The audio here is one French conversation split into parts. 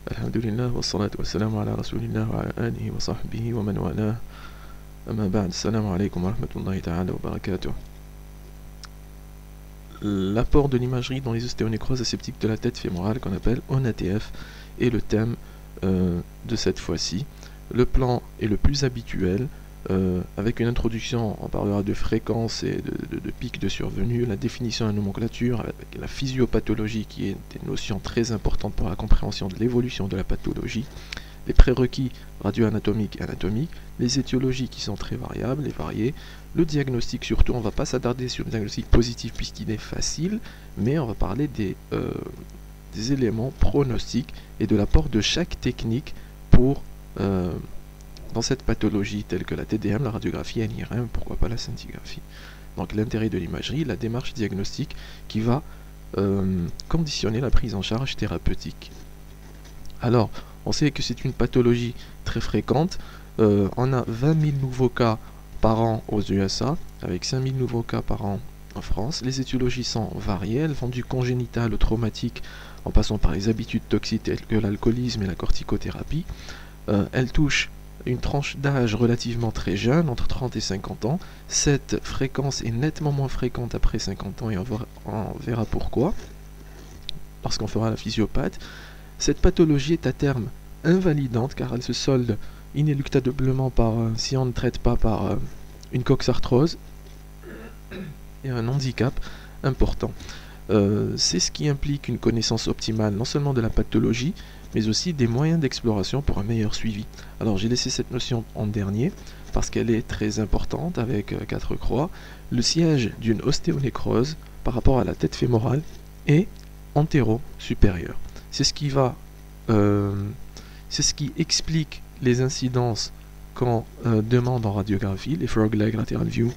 Alhamdulillah, wa salatu wa salamu ala rasulillah wa ala alihi wa sahbihi wa man wala. Amma ba'd, assalamu alaikum wa rahmatullahi ta'ala wa barakatuh. L'apport de l'imagerie dans les ostéonécroses aseptiques de la tête fémorale, qu'on appelle ONATF, est le thème de cette fois-ci. Le plan est le plus habituel. Avec une introduction, on parlera de fréquence et de pic de survenue, la définition de la nomenclature, avec la physiopathologie qui est une notion très importante pour la compréhension de l'évolution de la pathologie, les prérequis radio-anatomiques et anatomiques, les étiologies qui sont très variables et variées, le diagnostic surtout, on ne va pas s'attarder sur le diagnostic positif puisqu'il est facile, mais on va parler des éléments pronostiques et de l'apport de chaque technique pour dans cette pathologie telle que la TDM, la radiographie, l'IRM, pourquoi pas la scintigraphie. Donc l'intérêt de l'imagerie, la démarche diagnostique qui va conditionner la prise en charge thérapeutique. Alors, on sait que c'est une pathologie très fréquente. On a 20 000 nouveaux cas par an aux USA, avec 5 000 nouveaux cas par an en France. Les étiologies sont variées, elles vont du congénital au traumatique, en passant par les habitudes toxiques telles que l'alcoolisme et la corticothérapie. Elles touchent une tranche d'âge relativement très jeune, entre 30 et 50 ans. Cette fréquence est nettement moins fréquente après 50 ans et on verra pourquoi, parce qu'on fera la physiopathe. Cette pathologie est à terme invalidante car elle se solde inéluctablement par, si on ne traite pas, par une coxarthrose et un handicap important. C'est ce qui implique une connaissance optimale non seulement de la pathologie, mais aussi des moyens d'exploration pour un meilleur suivi. Alors j'ai laissé cette notion en dernier, parce qu'elle est très importante avec 4 croix. Le siège d'une ostéonécrose par rapport à la tête fémorale est antéro-supérieur. C'est ce qui explique les incidences qu'on demande en radiographie, les frog leg lateral view,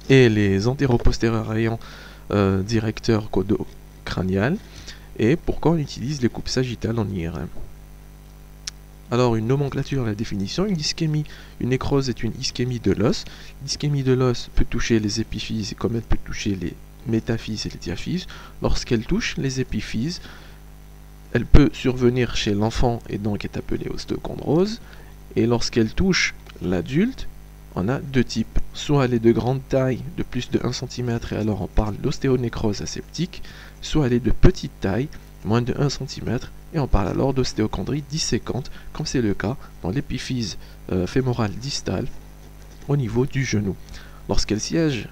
et les antéro-postérieurs rayons directeurs caudocranial, et pourquoi on utilise les coupes sagittales en IRM. Alors une nomenclature et la définition, une ischémie, une nécrose est une ischémie de l'os. L'ischémie de l'os peut toucher les épiphyses comme elle peut toucher les métaphyses et les diaphyses. Lorsqu'elle touche les épiphyses, elle peut survenir chez l'enfant et donc est appelée ostéochondrose. Et lorsqu'elle touche l'adulte, on a deux types. Soit elle est de grande taille, de plus de 1 cm, et alors on parle d'ostéonécrose aseptique, soit elle est de petite taille, moins de 1 cm, et on parle alors d'ostéochondrie disséquante, comme c'est le cas dans l'épiphyse fémorale distale au niveau du genou. Lorsqu'elle siège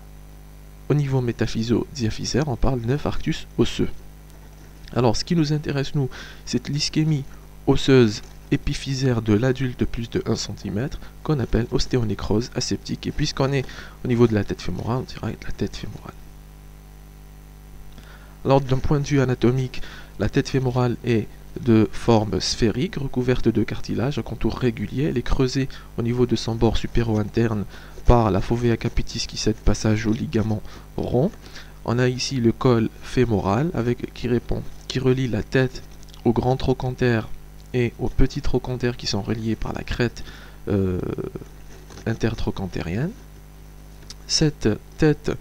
au niveau métaphyso-diaphysaire, on parle d'infarctus osseux. Alors ce qui nous intéresse nous, c'est l'ischémie osseuse épiphysaire de l'adulte de plus de 1 cm qu'on appelle ostéonécrose aseptique. Et puisqu'on est au niveau de la tête fémorale, on dira la tête fémorale. Alors d'un point de vue anatomique, la tête fémorale est de forme sphérique, recouverte de cartilage à contour régulier. Elle est creusée au niveau de son bord supéro-interne par la fovea capitis qui cède passage au ligament rond. On a ici le col fémoral qui relie la tête au grand trochanter et aux petits trochantères qui sont reliés par la crête intertrochantérienne. Cette tête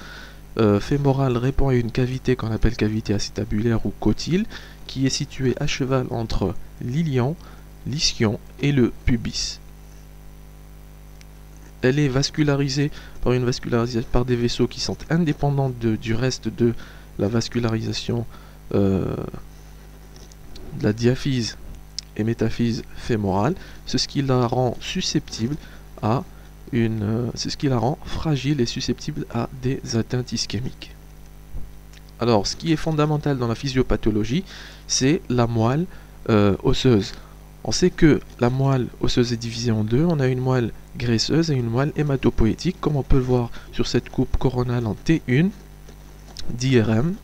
fémorale répond à une cavité qu'on appelle cavité acétabulaire ou cotyle, qui est située à cheval entre l'ilion, l'ischion et le pubis. Elle est vascularisée par des vaisseaux qui sont indépendants du reste de la vascularisation de la diaphyse et métaphyse fémorale. C'est ce qui la rend susceptible à c'est ce qui la rend fragile et susceptible à des atteintes ischémiques. Alors, ce qui est fondamental dans la physiopathologie, c'est la moelle osseuse. On sait que la moelle osseuse est divisée en deux. On a une moelle graisseuse et une moelle hématopoïétique, comme on peut le voir sur cette coupe coronale en T1 d'IRM.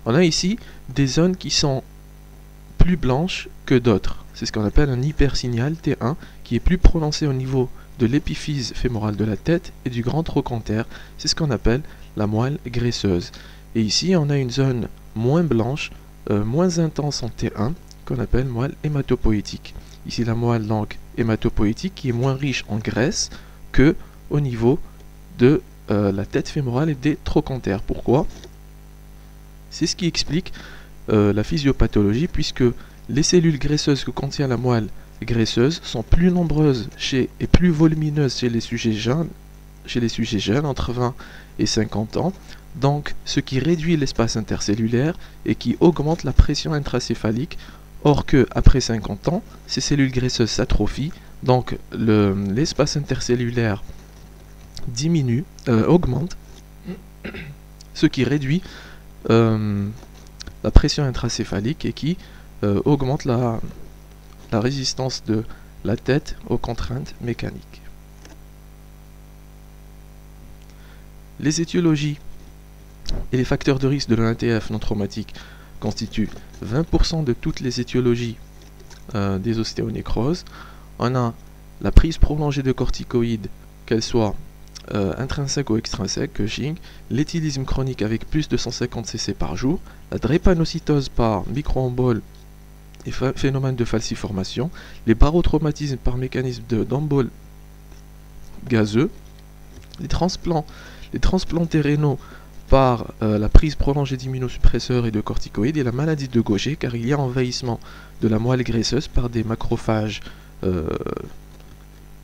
On a ici des zones qui sont plus blanches que d'autres. C'est ce qu'on appelle un hypersignal T1, qui est plus prononcé au niveau de l'épiphyse fémorale de la tête et du grand trochanter. C'est ce qu'on appelle la moelle graisseuse. Et ici, on a une zone moins blanche, moins intense en T1, qu'on appelle moelle hématopoïétique. Ici, la moelle donc hématopoïétique qui est moins riche en graisse que au niveau de la tête fémorale et des trochantères. Pourquoi? C'est ce qui explique la physiopathologie, puisque les cellules graisseuses que contient la moelle graisseuse sont plus nombreuses et plus volumineuses chez les sujets jeunes entre 20 et 50 ans, donc ce qui réduit l'espace intercellulaire et qui augmente la pression intracéphalique. Or que après 50 ans, ces cellules graisseuses s'atrophient, donc l'espace intercellulaire augmente, ce qui réduit la pression intracéphalique et qui augmente la résistance de la tête aux contraintes mécaniques. Les étiologies et les facteurs de risque de l'ONATF non traumatique constituent 20% de toutes les étiologies des ostéonécroses. On a la prise prolongée de corticoïdes, qu'elle soit intrinsèque ou extrinsèque, Cushing, l'éthylisme chronique avec plus de 150 cc par jour, la drépanocytose par microembole et phénomène de falciformation, les barotraumatismes par mécanisme d'embole gazeux, les transplantés rénaux par la prise prolongée d'immunosuppresseurs et de corticoïdes, et la maladie de Gaucher, car il y a envahissement de la moelle graisseuse par des macrophages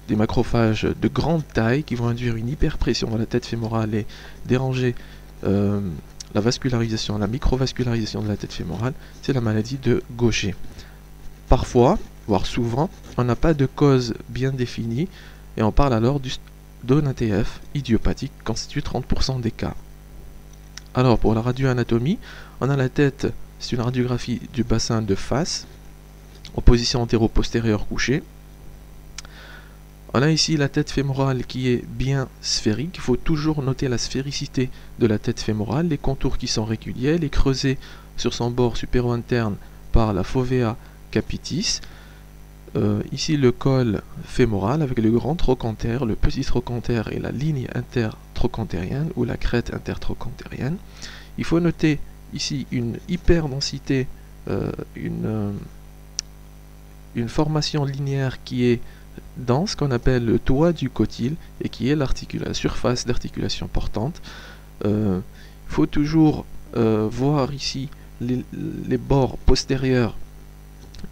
de grande taille qui vont induire une hyperpression dans la tête fémorale et déranger la vascularisation, la microvascularisation de la tête fémorale. C'est la maladie de Gaucher. Parfois, voire souvent, on n'a pas de cause bien définie et on parle alors d'ONATF idiopathique, constitue 30% des cas. Alors pour la radioanatomie, on a la tête, c'est une radiographie du bassin de face en position antéro-postérieure couchée. On a ici la tête fémorale qui est bien sphérique. Il faut toujours noter la sphéricité de la tête fémorale, les contours qui sont réguliers, les creusés sur son bord supéro-interne par la fovea capitis. Ici le col fémoral avec le grand trochanter, le petit trochanter et la ligne intertrochantérienne ou la crête intertrochantérienne. Il faut noter ici une hyperdensité, une formation linéaire qui est dans ce qu'on appelle le toit du cotyle et qui est la surface d'articulation portante. Il faut toujours voir ici les bords postérieurs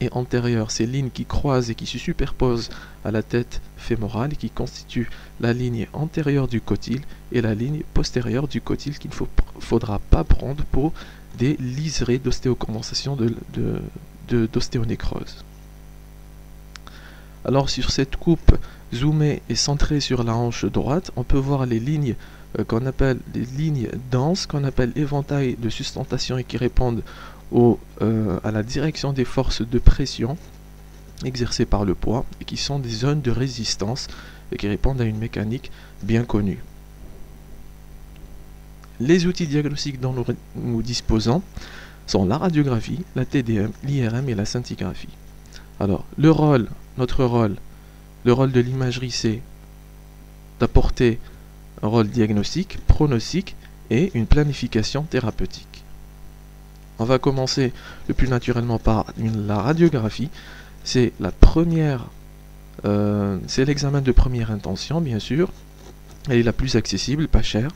et antérieurs, ces lignes qui croisent et qui se superposent à la tête fémorale et qui constituent la ligne antérieure du cotyle et la ligne postérieure du cotyle qu'il ne faudra pas prendre pour des liserés d'ostéocondensation d'ostéonécrose. Alors sur cette coupe zoomée et centrée sur la hanche droite, on peut voir les lignes qu'on appelle des lignes denses, qu'on appelle éventail de sustentation et qui répondent à la direction des forces de pression exercées par le poids et qui sont des zones de résistance et qui répondent à une mécanique bien connue. Les outils diagnostiques dont nous disposons sont la radiographie, la TDM, l'IRM et la scintigraphie. Alors, notre rôle de l'imagerie, c'est d'apporter un rôle diagnostique, pronostic et une planification thérapeutique. On va commencer le plus naturellement par la radiographie. C'est c'est l'examen de première intention, bien sûr. Elle est la plus accessible, pas chère.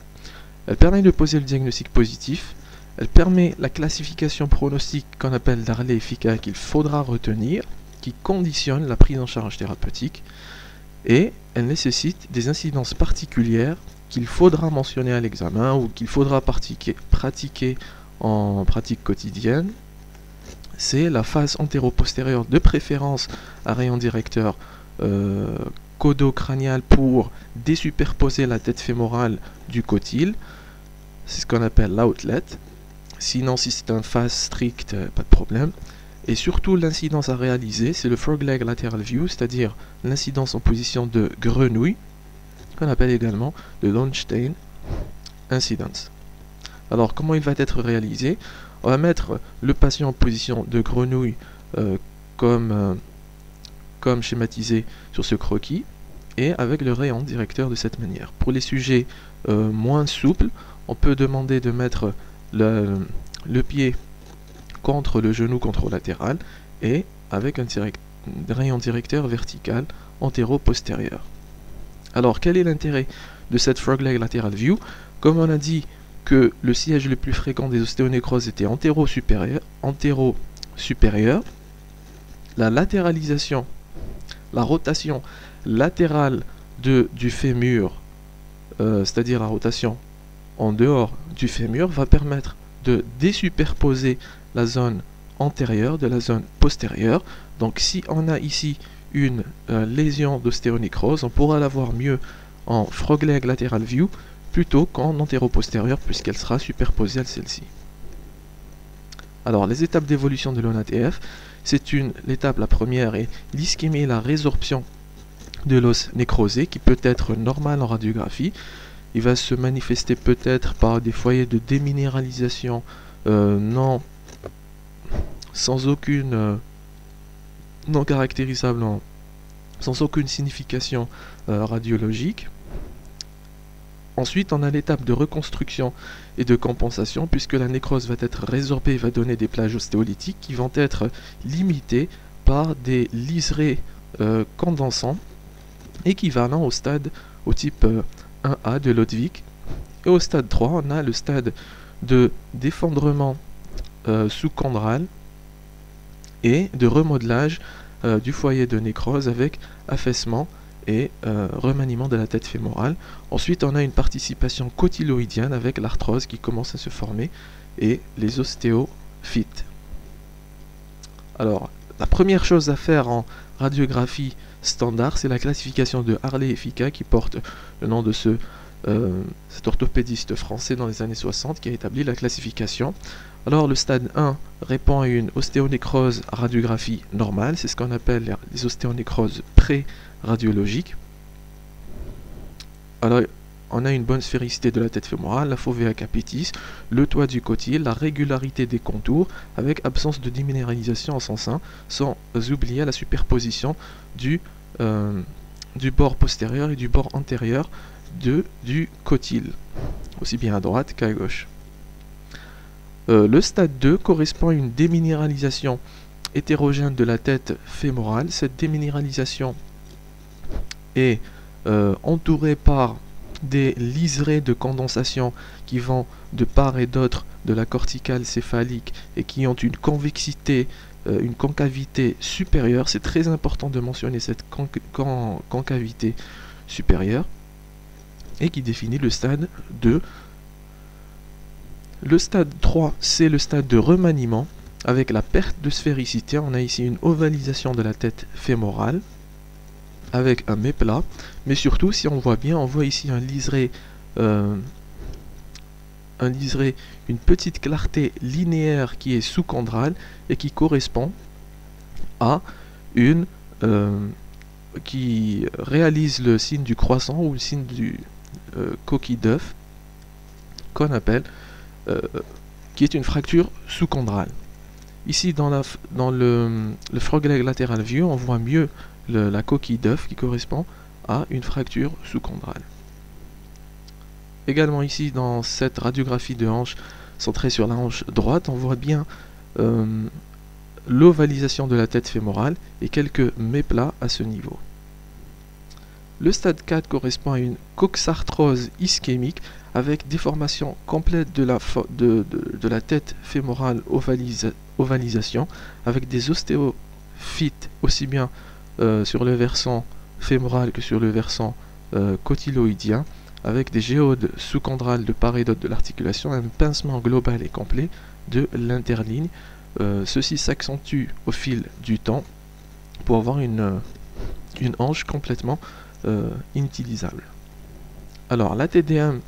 Elle permet de poser le diagnostic positif. Elle permet la classification pronostique qu'on appelle d'Harley et Fica qu'il faudra retenir, qui conditionne la prise en charge thérapeutique. Et elle nécessite des incidences particulières qu'il faudra mentionner à l'examen ou qu'il faudra pratiquer en pratique quotidienne. C'est la face antéro-postérieure de préférence à rayon directeur caudo-crânial pour désuperposer la tête fémorale du cotyle. C'est ce qu'on appelle l'outlet. Sinon, si c'est un face strict, pas de problème. Et surtout, l'incidence à réaliser, c'est le frog leg lateral view, c'est-à-dire l'incidence en position de grenouille, qu'on appelle également le Lowenstein incidence. Alors, comment il va être réalisé? On va mettre le patient en position de grenouille comme schématisé sur ce croquis et avec le rayon directeur de cette manière. Pour les sujets moins souples, on peut demander de mettre le pied contre le genou controlatéral et avec un rayon directeur vertical antéro-postérieur. Alors, quel est l'intérêt de cette frog leg lateral view? Comme on a dit, que le siège le plus fréquent des ostéonécroses était antéro-supérieur, la latéralisation, la rotation latérale du fémur, c'est-à-dire la rotation en dehors du fémur, va permettre de désuperposer la zone antérieure de la zone postérieure. Donc si on a ici une lésion d'ostéonécrose, on pourra la voir mieux en frog leg lateral view plutôt qu'en antéro-postérieur, puisqu'elle sera superposée à celle-ci. Alors les étapes d'évolution de l'ONATF, l'étape la première est l'ischémie et la résorption de l'os nécrosé, qui peut être normal en radiographie. Il va se manifester peut-être par des foyers de déminéralisation sans aucune non caractérisable, sans aucune signification radiologique. Ensuite, on a l'étape de reconstruction et de compensation, puisque la nécrose va être résorbée et va donner des plages ostéolytiques qui vont être limitées par des liserés condensants équivalents au type 1A de Lodvik. Et au stade 3, on a le stade de défendrement sous-chondral et de remodelage du foyer de nécrose avec affaissement et remaniement de la tête fémorale. Ensuite, on a une participation cotyloïdienne avec l'arthrose qui commence à se former et les ostéophytes. Alors, la première chose à faire en radiographie standard, c'est la classification de Harley et Fica, qui porte le nom de cet orthopédiste français dans les années 60 qui a établi la classification. Alors le stade 1 répond à une ostéonécrose à radiographie normale, c'est ce qu'on appelle les ostéonécroses pré-radiologiques. Alors on a une bonne sphéricité de la tête fémorale, la fovea capitis, le toit du cotyle, la régularité des contours avec absence de déminéralisation en son sein, sans oublier la superposition du bord postérieur et du bord antérieur du cotyle, aussi bien à droite qu'à gauche. Le stade 2 correspond à une déminéralisation hétérogène de la tête fémorale. Cette déminéralisation est entourée par des liserés de condensation qui vont de part et d'autre de la corticale céphalique et qui ont une convexité, une concavité supérieure. C'est très important de mentionner cette concavité supérieure et qui définit le stade 2. Le stade 3, c'est le stade de remaniement avec la perte de sphéricité. On a ici une ovalisation de la tête fémorale avec un méplat, mais surtout, si on voit bien, on voit ici un liseré, une petite clarté linéaire qui est sous-chondrale et qui correspond à une qui réalise le signe du croissant ou le signe du coquille d'œuf, qu'on appelle qui est une fracture sous-chondrale. Ici dans le frog leg lateral view, on voit mieux la coquille d'œuf qui correspond à une fracture sous-chondrale. Également ici dans cette radiographie de hanche centrée sur la hanche droite, on voit bien l'ovalisation de la tête fémorale et quelques méplats à ce niveau. Le stade 4 correspond à une coxarthrose ischémique avec déformation complète de la tête fémorale, ovalisation, avec des ostéophytes aussi bien sur le versant fémoral que sur le versant cotyloïdien, avec des géodes sous-chondrales de part et d'autre de l'articulation, un pincement global et complet de l'interligne. Ceci s'accentue au fil du temps pour avoir une hanche complètement inutilisable. Alors la TDM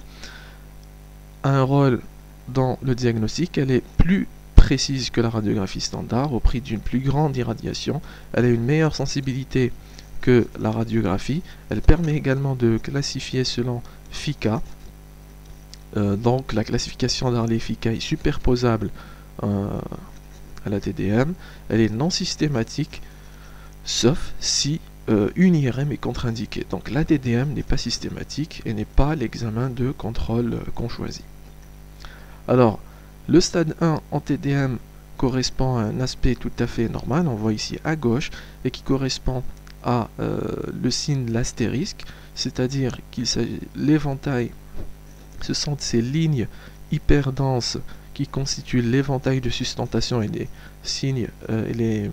a un rôle dans le diagnostic, elle est plus précise que la radiographie standard au prix d'une plus grande irradiation, elle a une meilleure sensibilité que la radiographie, elle permet également de classifier selon FICA, donc la classification d'Harley-Fica est superposable à la TDM, elle est non systématique sauf si une IRM est contre-indiquée. Donc la TDM n'est pas systématique et n'est pas l'examen de contrôle qu'on choisit. Alors, le stade 1 en TDM correspond à un aspect tout à fait normal, on voit ici à gauche, et qui correspond à le signe de l'astérisque, c'est-à-dire qu'il s'agit l'éventail, ce sont ces lignes hyperdense qui constitue l'éventail de sustentation et les signes et les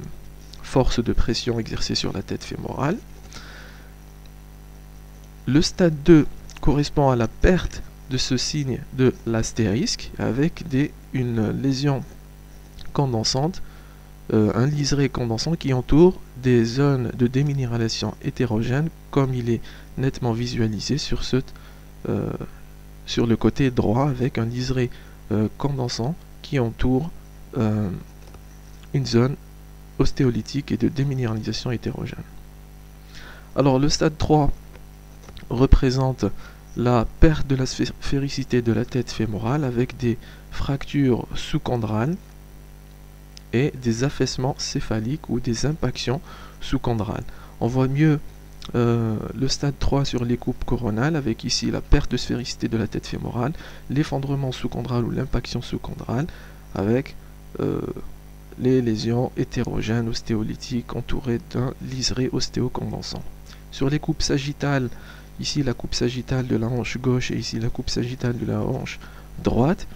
forces de pression exercées sur la tête fémorale. Le stade 2 correspond à la perte de ce signe de l'astérisque avec une lésion condensante, un liseré condensant qui entoure des zones de déminéralisation hétérogène comme il est nettement visualisé sur le côté droit avec un liseré condensant qui entoure une zone ostéolytique et de déminéralisation hétérogène. Alors le stade 3 représente la perte de la sphéricité de la tête fémorale avec des fractures sous-chondrales et des affaissements céphaliques ou des impactions sous-chondrales. On voit mieux le stade 3 sur les coupes coronales avec ici la perte de sphéricité de la tête fémorale, l'effondrement sous-chondral ou l'impaction sous-chondrale avec les lésions hétérogènes ostéolytiques entourées d'un liseré ostéocondensant. Sur les coupes sagittales, ici la coupe sagittale de la hanche gauche et ici la coupe sagittale de la hanche droite,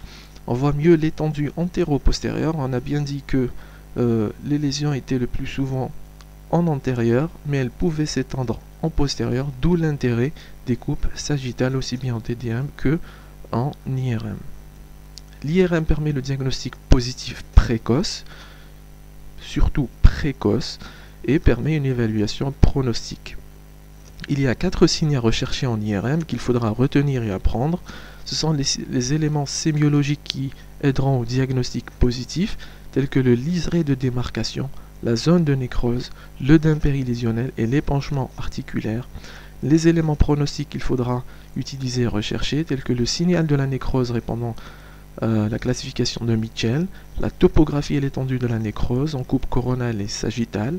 on voit mieux l'étendue antéro-postérieure. On a bien dit que les lésions étaient le plus souvent en antérieur, mais elles pouvaient s'étendre en postérieur, d'où l'intérêt des coupes sagittales aussi bien en TDM que en IRM. L'IRM permet le diagnostic positif précoce, surtout précoce, et permet une évaluation pronostique. Il y a 4 signes à rechercher en IRM qu'il faudra retenir et apprendre. Ce sont les éléments sémiologiques qui aideront au diagnostic positif, tels que le liseré de démarcation, la zone de nécrose, l'œdème périlésionnel et l'épanchement articulaire. Les éléments pronostiques qu'il faudra utiliser et rechercher, tels que le signal de la nécrose répondant à la classification de Mitchell, la topographie et l'étendue de la nécrose en coupe coronale et sagittale,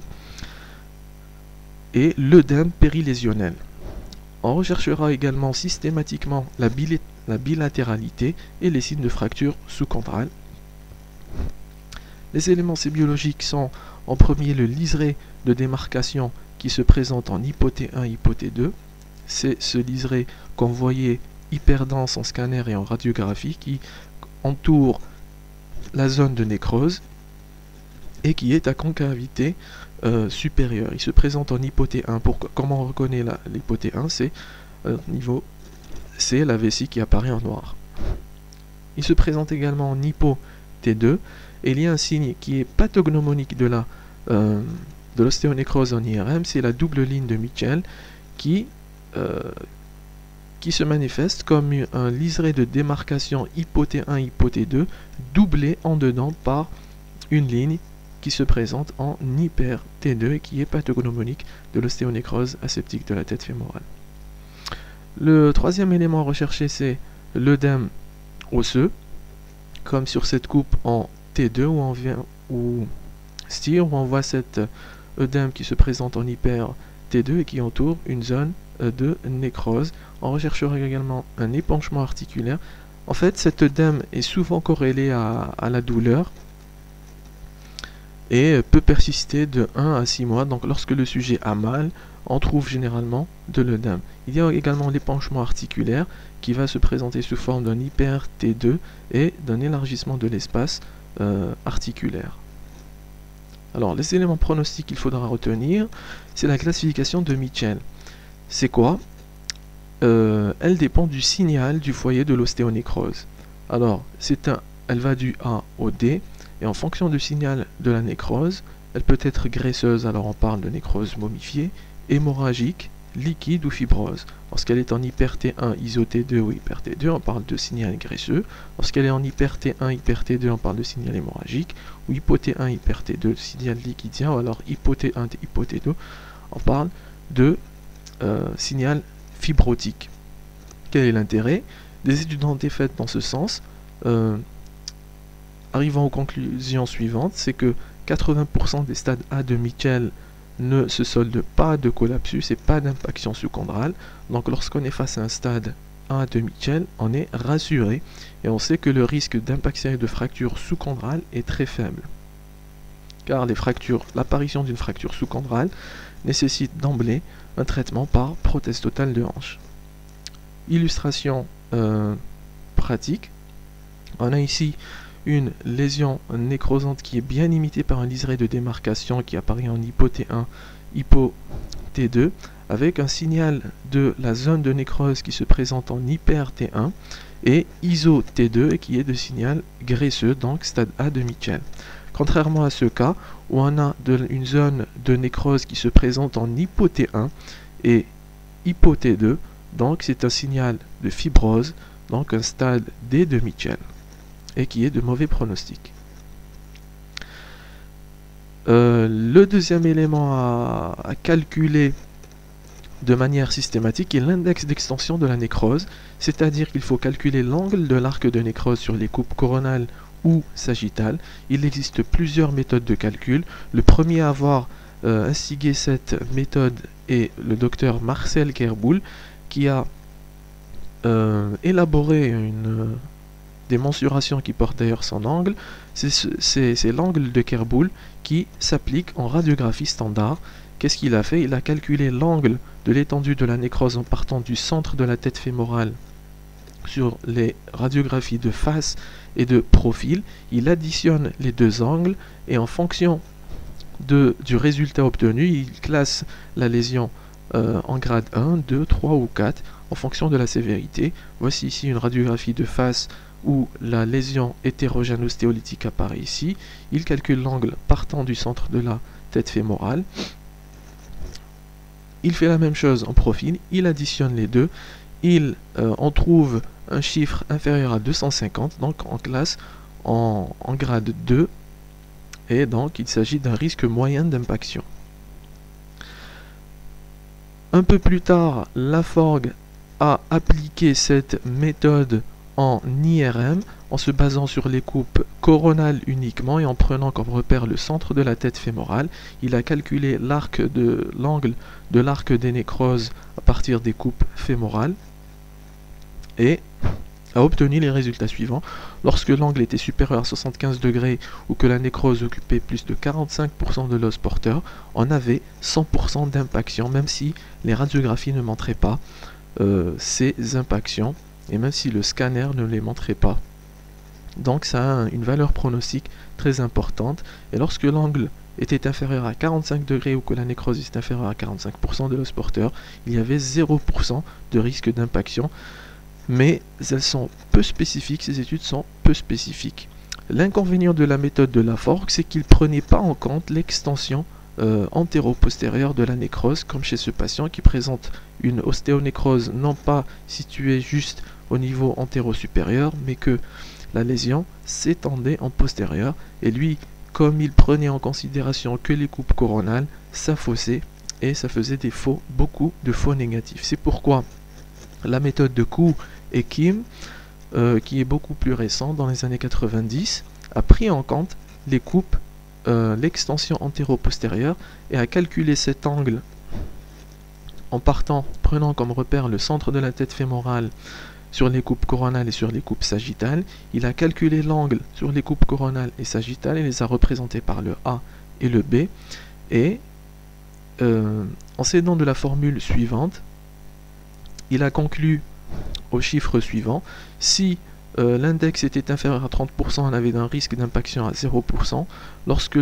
et l'œdème périlésionnel. On recherchera également systématiquement la bilatéralité et les signes de fracture sous-chondrale. Les éléments sémiologiques sont en premier le liseré de démarcation qui se présente en hypothé 1 hypothé 2. C'est ce liseré qu'on voyait hyperdense en scanner et en radiographie qui entoure la zone de nécrose et qui est à concavité supérieure. Il se présente en hypothé 1. Comment on reconnaît l'hypothé 1? C'est la vessie qui apparaît en noir. Il se présente également en hypothé 2 et il y a un signe qui est pathognomonique de l'ostéonécrose en IRM, c'est la double ligne de Mitchell qui se manifeste comme un liseré de démarcation hypothé 1 hypothé 2 doublé en dedans par une ligne qui se présente en hyper T2 et qui est pathognomonique de l'ostéonécrose aseptique de la tête fémorale. Le troisième élément recherché, c'est l'œdème osseux, comme sur cette coupe en T2 où on voit cet œdème qui se présente en hyper T2 et qui entoure une zone de nécrose. On recherchera également un épanchement articulaire. En fait, cet œdème est souvent corrélé à la douleur et peut persister de 1 à 6 mois. Donc lorsque le sujet a mal, on trouve généralement de l'œdème. Il y a également l'épanchement articulaire qui va se présenter sous forme d'un hyper T2 et d'un élargissement de l'espace articulaire. Alors les éléments pronostiques qu'il faudra retenir, c'est la classification de Mitchell. C'est quoi? Elle dépend du signal du foyer de l'ostéonécrose. Alors elle va du A au D. Et en fonction du signal de la nécrose, elle peut être graisseuse, alors on parle de nécrose momifiée, hémorragique, liquide ou fibrose. Lorsqu'elle est en hyper T1, iso T2 ou hyper T2, on parle de signal graisseux. Lorsqu'elle est en hyper T1, hyper T2, on parle de signal hémorragique. Ou hypo T1, hyper T2, signal liquidien. Ou alors hypo T1, hypo T2, on parle de signal fibrotique. Quel est l'intérêt? Des études ont été faites dans ce sens. Arrivant aux conclusions suivantes, c'est que 80% des stades A de Mitchell ne se soldent pas de collapsus et pas d'impaction sous-chondrale. Donc lorsqu'on est face à un stade A de Mitchell, on est rassuré et on sait que le risque d'impaction et de fracture sous-chondrale est très faible. Car l'apparition d'une fracture sous-chondrale nécessite d'emblée un traitement par prothèse totale de hanche. Illustration pratique. On a ici une lésion nécrosante qui est bien imitée par un liseré de démarcation qui apparaît en hypo T1, hypo T2, avec un signal de la zone de nécrose qui se présente en hyper T1 et iso T2 et qui est de signal graisseux, donc stade A de Mitchell. Contrairement à ce cas où on a une zone de nécrose qui se présente en hypo T1 et hypo T2, donc c'est un signal de fibrose, donc un stade D de Mitchell, et qui est de mauvais pronostic. Le deuxième élément à calculer de manière systématique est l'index d'extension de la nécrose, c'est-à-dire qu'il faut calculer l'angle de l'arc de nécrose sur les coupes coronales ou sagittales. Il existe plusieurs méthodes de calcul. Le premier à avoir instigé cette méthode est le docteur Marcel Kerboul, qui a élaboré des mensurations qui portent d'ailleurs son angle. C'est l'angle de Kerboul qui s'applique en radiographie standard. Qu'est-ce qu'il a fait? Il a calculé l'angle de l'étendue de la nécrose en partant du centre de la tête fémorale sur les radiographies de face et de profil. Il additionne les deux angles et en fonction du résultat obtenu, il classe la lésion en grade 1, 2, 3 ou 4 en fonction de la sévérité. Voici ici une radiographie de face où la lésion hétérogène ostéolytique apparaît ici. Il calcule l'angle partant du centre de la tête fémorale. Il fait la même chose en profil, il additionne les deux, on trouve un chiffre inférieur à 250, donc en classe en grade 2, et donc il s'agit d'un risque moyen d'impaction. Un peu plus tard, Laforgue a appliqué cette méthode en IRM en se basant sur les coupes coronales uniquement et en prenant comme repère le centre de la tête fémorale. Il a calculé l'angle de l'arc des nécroses à partir des coupes fémorales et a obtenu les résultats suivants. Lorsque l'angle était supérieur à 75 degrés ou que la nécrose occupait plus de 45% de l'os porteur, on avait 100% d'impaction, même si les radiographies ne montraient pas ces impactions et même si le scanner ne les montrait pas. Donc ça a une valeur pronostique très importante, et lorsque l'angle était inférieur à 45 degrés ou que la nécrose est inférieure à 45% de l'os porteur, il y avait 0% de risque d'impaction. Mais elles sont peu spécifiques, ces études sont peu spécifiques. L'inconvénient de la méthode de Laforgue, c'est qu'il ne prenait pas en compte l'extension antéro-postérieure de la nécrose, comme chez ce patient qui présente une ostéonécrose non pas située juste au niveau antéro-supérieur, mais que la lésion s'étendait en postérieur, et lui, comme il prenait en considération que les coupes coronales, ça faussait, et ça faisait beaucoup de faux négatifs. C'est pourquoi la méthode de Koo et Kim, qui est beaucoup plus récente, dans les années 90, a pris en compte les coupes, l'extension antéro-postérieure, et a calculé cet angle en prenant comme repère le centre de la tête fémorale sur les coupes coronales et sur les coupes sagittales. Il a calculé l'angle sur les coupes coronales et sagittales et les a représentés par le A et le B, et en s'aidant de la formule suivante, il a conclu au chiffre suivant: si l'index était inférieur à 30%, on avait un risque d'impaction à 0%. Lorsque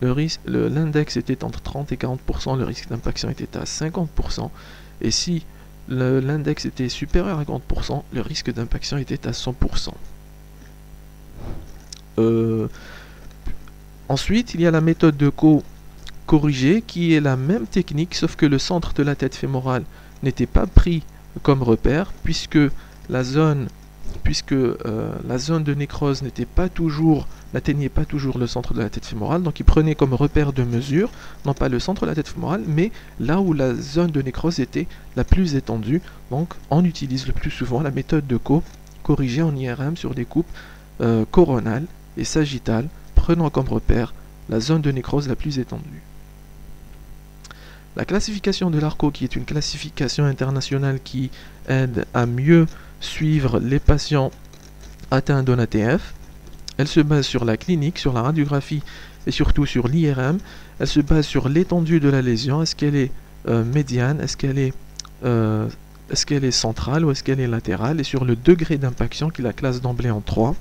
l'index était entre 30 et 40%, le risque d'impaction était à 50%. Et si l'index était supérieur à 40%, le risque d'impaction était à 100%. Ensuite, il y a la méthode de Koo corrigée, qui est la même technique, sauf que le centre de la tête fémorale n'était pas pris comme repère, puisque la zone de nécrose n'atteignait pas toujours le centre de la tête fémorale. Donc il prenait comme repère de mesure, non pas le centre de la tête fémorale, mais là où la zone de nécrose était la plus étendue. Donc on utilise le plus souvent la méthode de Koo corrigée en IRM sur des coupes coronales et sagittales, prenant comme repère la zone de nécrose la plus étendue. La classification de l'ARCO, qui est une classification internationale qui aide à mieux suivre les patients atteints d'un ATF, elle se base sur la clinique, sur la radiographie et surtout sur l'IRM. Elle se base sur l'étendue de la lésion. Est-ce qu'elle est médiane? Est-ce est-ce qu'elle est centrale ou est-ce qu'elle est latérale, et sur le degré d'impaction qui la classe d'emblée en 3,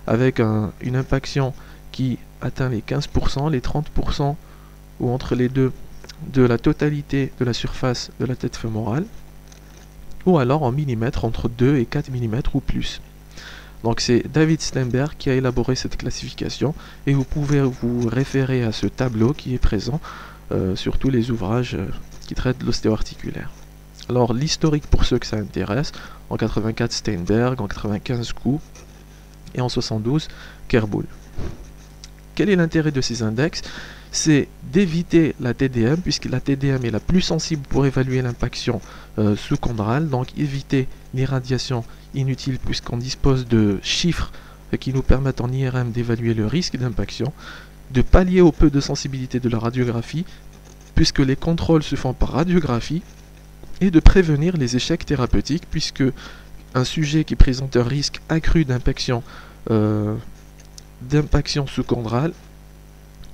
avec une impaction qui atteint les 15%, les 30% ou entre les deux de la totalité de la surface de la tête fémorale, ou alors en millimètres entre 2 et 4 mm ou plus. Donc c'est David Steinberg qui a élaboré cette classification, et vous pouvez vous référer à ce tableau qui est présent sur tous les ouvrages qui traitent de l'ostéo-articulaire. Alors l'historique pour ceux que ça intéresse: en 84 Steinberg, en 95 Kuh et en 72 Kerboul. Quel est l'intérêt de ces index? C'est d'éviter la TDM, puisque la TDM est la plus sensible pour évaluer l'impaction sous-chondrale, donc éviter l'irradiation inutile puisqu'on dispose de chiffres qui nous permettent en IRM d'évaluer le risque d'impaction, de pallier au peu de sensibilité de la radiographie puisque les contrôles se font par radiographie, et de prévenir les échecs thérapeutiques puisque un sujet qui présente un risque accru d'impaction sous-chondrale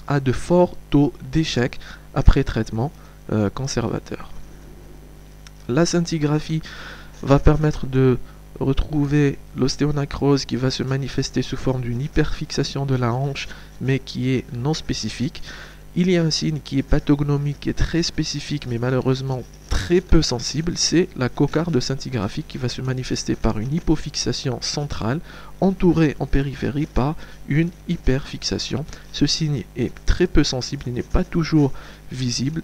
a de forts taux d'échec après traitement conservateur. La scintigraphie va permettre de retrouver l'ostéonacrose qui va se manifester sous forme d'une hyperfixation de la hanche mais qui est non spécifique. Il y a un signe qui est pathognomique, qui est très spécifique mais malheureusement très peu sensible, c'est la cocarde scintigraphique qui va se manifester par une hypofixation centrale entourée en périphérie par une hyperfixation. Ce signe est très peu sensible, il n'est pas toujours visible,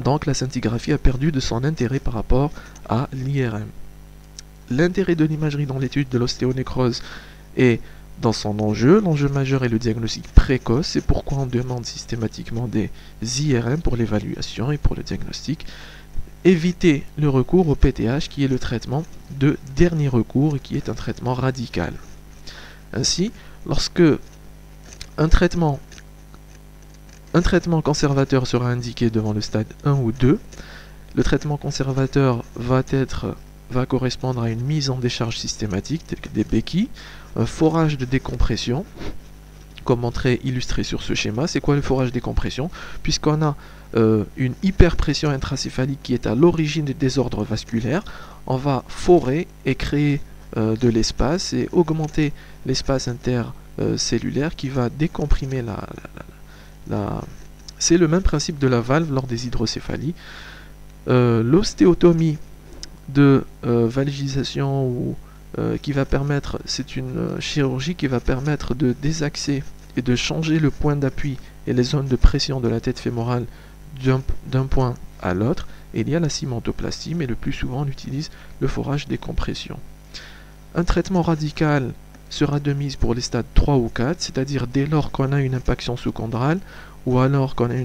donc la scintigraphie a perdu de son intérêt par rapport à l'IRM. L'intérêt de l'imagerie dans l'étude de l'ostéonécrose est dans son enjeu. L'enjeu majeur est le diagnostic précoce, c'est pourquoi on demande systématiquement des IRM pour l'évaluation et pour le diagnostic. Éviter le recours au PTH qui est le traitement de dernier recours et qui est un traitement radical. Ainsi, lorsque un traitement conservateur sera indiqué devant le stade 1 ou 2, le traitement conservateur va correspondre à une mise en décharge systématique, telle que des béquilles, un forage de décompression, comme illustré sur ce schéma. C'est quoi le forage de décompression? Puisqu'on a une hyperpression intracéphalique qui est à l'origine des désordres vasculaires, on va forer et créer de l'espace et augmenter l'espace intercellulaire qui va décomprimer C'est le même principe de la valve lors des hydrocéphalies. L'ostéotomie de valgisation qui va permettre, c'est une chirurgie qui va permettre de désaxer et de changer le point d'appui et les zones de pression de la tête fémorale d'un point à l'autre. Et il y a la cimentoplastie, mais le plus souvent on utilise le forage décompression. Un traitement radical sera de mise pour les stades 3 ou 4, c'est-à-dire dès lors qu'on a une impaction sous-chondrale ou alors qu'on a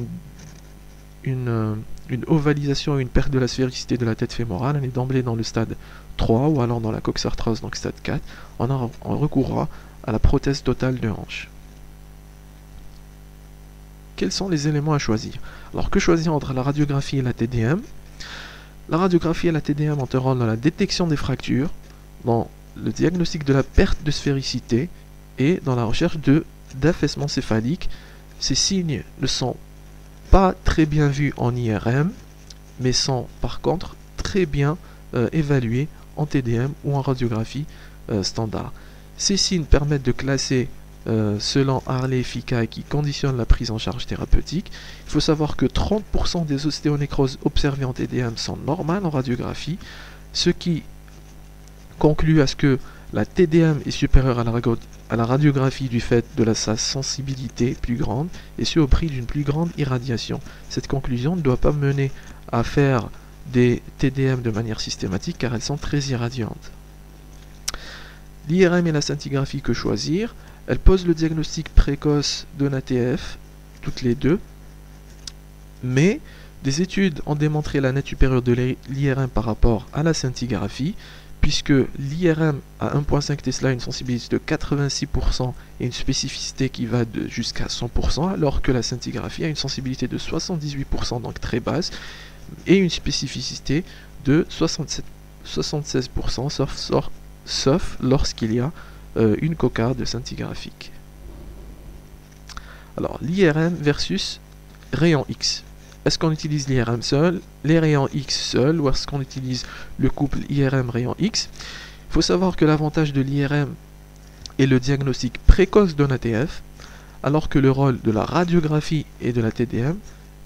une ovalisation ou une perte de la sphéricité de la tête fémorale. On est d'emblée dans le stade 3 ou alors dans la coxarthrose, donc stade 4. On recourra à la prothèse totale de hanche. Quels sont les éléments à choisir? Alors que choisir entre la radiographie et la TDM? La radiographie et la TDM ont un rôle dans la détection des fractures, dans le diagnostic de la perte de sphéricité et dans la recherche d'affaissement céphalique. Ces signes ne sont pas très bien vus en IRM, mais sont par contre très bien évalués en TDM ou en radiographie standard. Ces signes permettent de classer selon Harley-Ficaille qui conditionne la prise en charge thérapeutique. Il faut savoir que 30% des ostéonécroses observées en TDM sont normales en radiographie, ce qui conclut à ce que la TDM est supérieure à la radiographie du fait de sa sensibilité plus grande, et ce au prix d'une plus grande irradiation. Cette conclusion ne doit pas mener à faire des TDM de manière systématique car elles sont très irradiantes. L'IRM et la scintigraphie, que choisir? Elles posent le diagnostic précoce d'un ATF, toutes les deux, mais des études ont démontré la nette supérieure de l'IRM par rapport à la scintigraphie, puisque l'IRM à 1.5 Tesla a une sensibilité de 86% et une spécificité qui va jusqu'à 100%, alors que la scintigraphie a une sensibilité de 78%, donc très basse, et une spécificité de 76%, sauf lorsqu'il y a une cocarde scintigraphique. Alors, l'IRM versus rayon X. Est-ce qu'on utilise l'IRM seul, les rayons X seuls, ou est-ce qu'on utilise le couple IRM-rayon X? Il faut savoir que l'avantage de l'IRM est le diagnostic précoce d'un ATF, alors que le rôle de la radiographie et de la TDM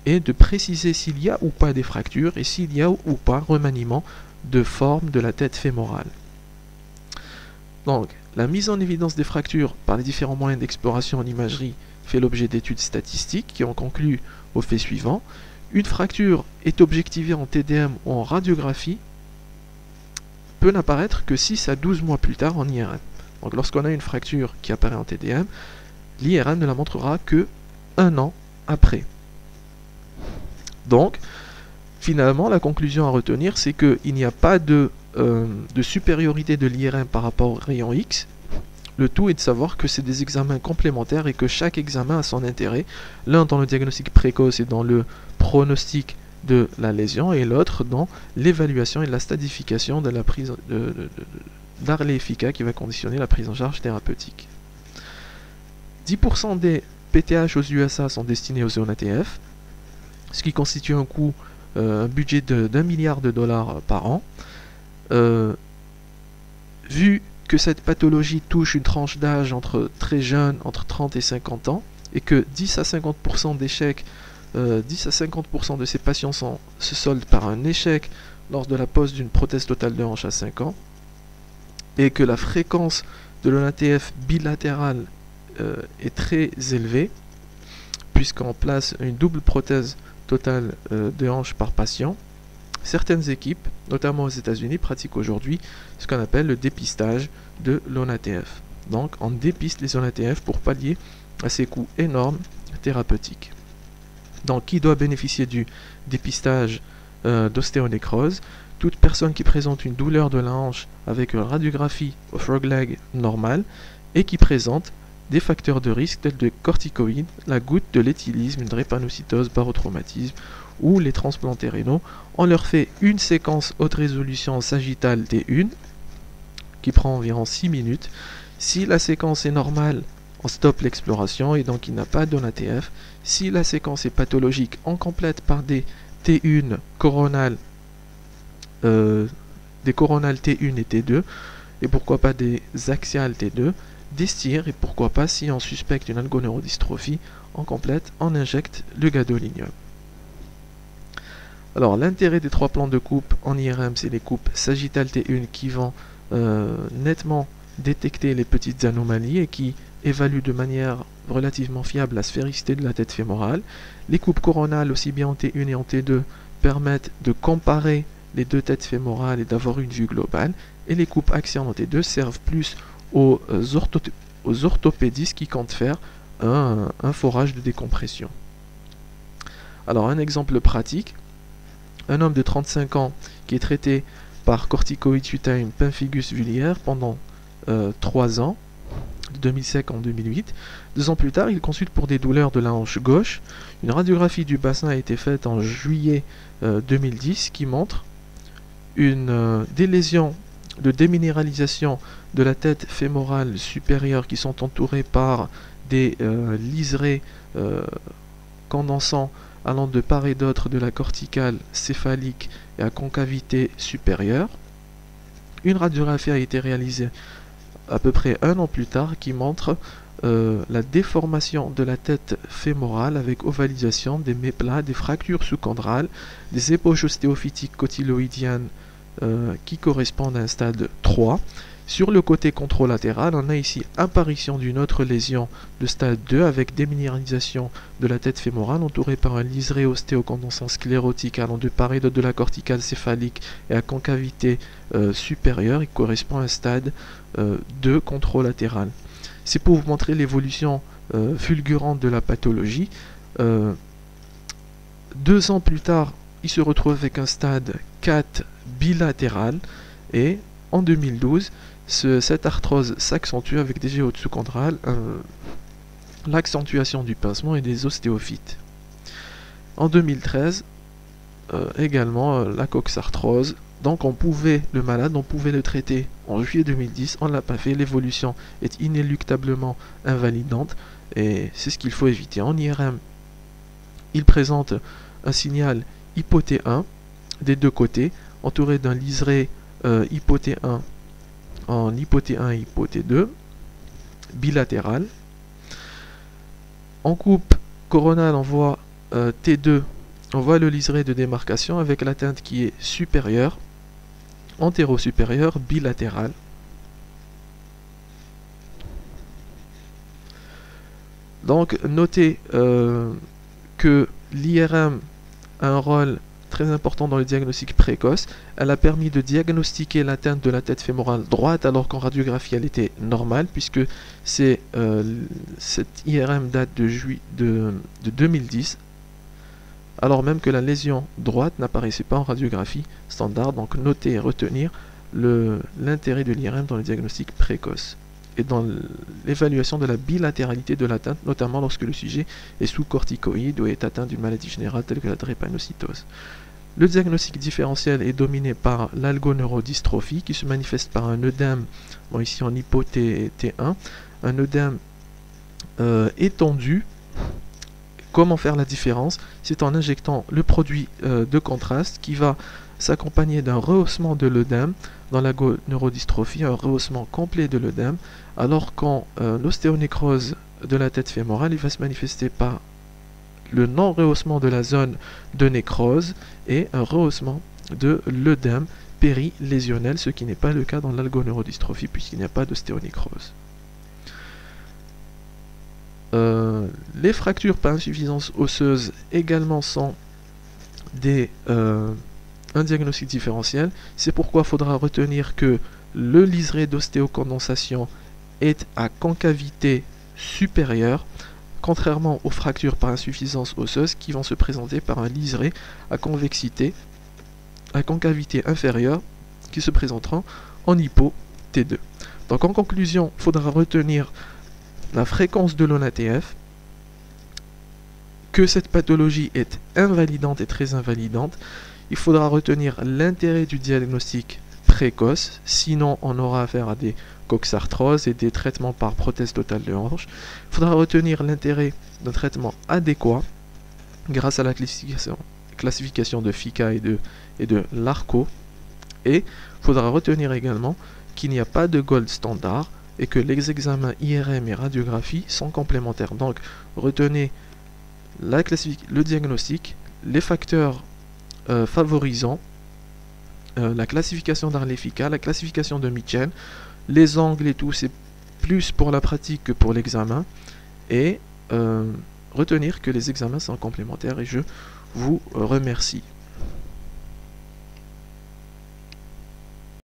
est de préciser s'il y a ou pas des fractures et s'il y a ou pas remaniement de forme de la tête fémorale. Donc, la mise en évidence des fractures par les différents moyens d'exploration en imagerie fait l'objet d'études statistiques qui ont conclu au fait suivant. Une fracture est objectivée en TDM ou en radiographie peut n'apparaître que 6 à 12 mois plus tard en IRM. Donc lorsqu'on a une fracture qui apparaît en TDM, l'IRM ne la montrera que 1 an après. Donc, finalement, la conclusion à retenir, c'est qu'il n'y a pas de supériorité de l'IRM par rapport au rayon X. Le tout est de savoir que c'est des examens complémentaires et que chaque examen a son intérêt, l'un dans le diagnostic précoce et dans le pronostic de la lésion, et l'autre dans l'évaluation et la stadification de la prise d'Arlé-Efficace qui va conditionner la prise en charge thérapeutique. 10% des PTH aux USA sont destinés aux zones ATF, ce qui constitue un coût, un budget d'1 milliard de dollars par an. Vu que cette pathologie touche une tranche d'âge entre très jeune, entre 30 et 50 ans, et que 10 à 50% d'échecs, 10 à 50% de ces patients se soldent par un échec lors de la pose d'une prothèse totale de hanche à 5 ans, et que la fréquence de l'ONATF bilatérale est très élevée, puisqu'on place une double prothèse totale de hanche par patient, certaines équipes, notamment aux États-Unis, pratiquent aujourd'hui ce qu'on appelle le dépistage de l'ONATF. Donc on dépiste les ONATF pour pallier à ces coûts énormes thérapeutiques. Donc qui doit bénéficier du dépistage d'ostéonécrose? Toute personne qui présente une douleur de la hanche avec une radiographie au frog leg normale et qui présente des facteurs de risque tels que corticoïdes, la goutte, de l'éthylisme, une drépanocytose, barotraumatisme ou les transplantés rénaux. On leur fait une séquence haute résolution sagittale T1 qui prend environ 6 minutes. Si la séquence est normale, on stoppe l'exploration et donc il n'a pas d'ONATF. Si la séquence est pathologique, on complète par des T1 coronales, T1 et T2, et pourquoi pas des axiales T2, des stires, et pourquoi pas, si on suspecte une algoneurodystrophie, on complète, on injecte le gadolinium. Alors l'intérêt des 3 plans de coupe en IRM, c'est les coupes sagittales T1 qui vont nettement détecter les petites anomalies et qui évaluent de manière relativement fiable la sphéristicité de la tête fémorale. Les coupes coronales, aussi bien en T1 et en T2, permettent de comparer les deux têtes fémorales et d'avoir une vue globale. Et les coupes axiales en T2 servent plus aux orthopédistes qui comptent faire un forage de décompression. Alors un exemple pratique, un homme de 35 ans qui est traité par corticoïdes suite à une pemphigus vulgaire pendant 3 ans, de 2005 en 2008. 2 ans plus tard, il consulte pour des douleurs de la hanche gauche. Une radiographie du bassin a été faite en juillet 2010 qui montre des lésions de déminéralisation de la tête fémorale supérieure qui sont entourées par des liserés condensants allant de part et d'autre de la corticale céphalique et à concavité supérieure. Une radiographie a été réalisée à peu près 1 an plus tard qui montre la déformation de la tête fémorale avec ovalisation, des méplats, des fractures sous-chondrales, des ébauches ostéophytiques cotyloïdiennes qui correspondent à un stade 3. Sur le côté contralatéral, on a ici apparition d'une autre lésion de stade 2 avec déminéralisation de la tête fémorale entourée par un liseré ostéocondensant sclérotique allant de part et d'autre de la corticale céphalique et à concavité supérieure et correspond à un stade 2 contralatéral. C'est pour vous montrer l'évolution fulgurante de la pathologie. 2 ans plus tard, il se retrouve avec un stade 4 bilatéral et en 2012, cette arthrose s'accentue avec des géodes sous-chondrales, l'accentuation du pincement et des ostéophytes. En 2013, également la coxarthrose. Donc le malade, on pouvait le traiter en juillet 2010, on ne l'a pas fait, l'évolution est inéluctablement invalidante et c'est ce qu'il faut éviter. En IRM, il présente un signal hypo T1 des deux côtés, entouré d'un liseré hypo T1 en hypo T1 et hypo T2, bilatéral. En coupe coronale, on voit T2, on voit le liseré de démarcation avec la teinte qui est supérieure, antéro-supérieure, bilatérale. Donc, notez que l'IRM a un rôle très important dans le diagnostic précoce. Elle a permis de diagnostiquer l'atteinte de la tête fémorale droite alors qu'en radiographie elle était normale, puisque cette IRM date de 2010, alors même que la lésion droite n'apparaissait pas en radiographie standard. Donc notez et retenir l'intérêt de l'IRM dans le diagnostic précoce et dans l'évaluation de la bilatéralité de l'atteinte, notamment lorsque le sujet est sous corticoïde ou est atteint d'une maladie générale telle que la drépanocytose. Le diagnostic différentiel est dominé par l'algoneurodystrophie qui se manifeste par un œdème, bon ici en hypo T1, un œdème étendu. Comment faire la différence? C'est en injectant le produit de contraste qui va s'accompagner d'un rehaussement de l'œdème dans l'algoneurodystrophie, un rehaussement complet de l'œdème, alors qu'en ostéonécrose de la tête fémorale, il va se manifester par le non-rehaussement de la zone de nécrose et un rehaussement de l'œdème périlésionnel, ce qui n'est pas le cas dans l'algoneurodystrophie puisqu'il n'y a pas d'ostéonécrose. Les fractures par insuffisance osseuse également sont un diagnostic différentiel. C'est pourquoi il faudra retenir que le liseré d'ostéocondensation est à concavité supérieure, contrairement aux fractures par insuffisance osseuse qui vont se présenter par un liseré à concavité inférieure qui se présenteront en hypo T2. Donc en conclusion, il faudra retenir la fréquence de l'ONATF, que cette pathologie est invalidante et très invalidante. Il faudra retenir l'intérêt du diagnostic précoce, sinon on aura affaire à des coxarthroses et des traitements par prothèse totale de hanche. Il faudra retenir l'intérêt d'un traitement adéquat grâce à la classification de FICA et de l'ARCO. Et il faudra retenir également qu'il n'y a pas de gold standard et que les examens IRM et radiographie sont complémentaires. Donc retenez le diagnostic, les facteurs favorisants, la classification d'Arlefica, la classification de Mitchell, les angles et tout, c'est plus pour la pratique que pour l'examen, et retenir que les examens sont complémentaires, et je vous remercie.